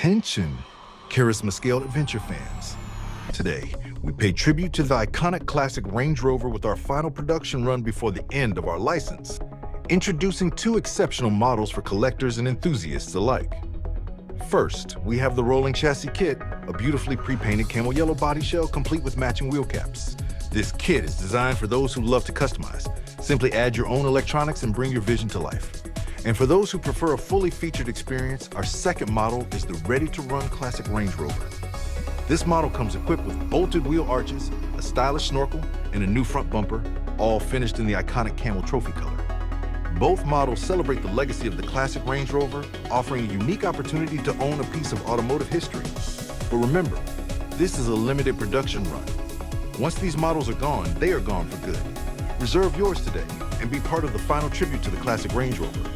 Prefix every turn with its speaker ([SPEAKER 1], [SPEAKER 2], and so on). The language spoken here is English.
[SPEAKER 1] Attention, charisma-scaled adventure fans. Today, we pay tribute to the iconic classic Range Rover with our final production run before the end of our license. Introducing two exceptional models for collectors and enthusiasts alike. First, we have the rolling chassis kit, a beautifully pre-painted camel yellow body shell complete with matching wheel caps. This kit is designed for those who love to customize. Simply add your own electronics and bring your vision to life. And for those who prefer a fully featured experience, our second model is the ready-to-run classic Range Rover. This model comes equipped with bolted wheel arches, a stylish snorkel, and a new front bumper, all finished in the iconic Camel Trophy color. Both models celebrate the legacy of the classic Range Rover, offering a unique opportunity to own a piece of automotive history. But remember, this is a limited production run. Once these models are gone, they are gone for good. Reserve yours today and be part of the final tribute to the classic Range Rover.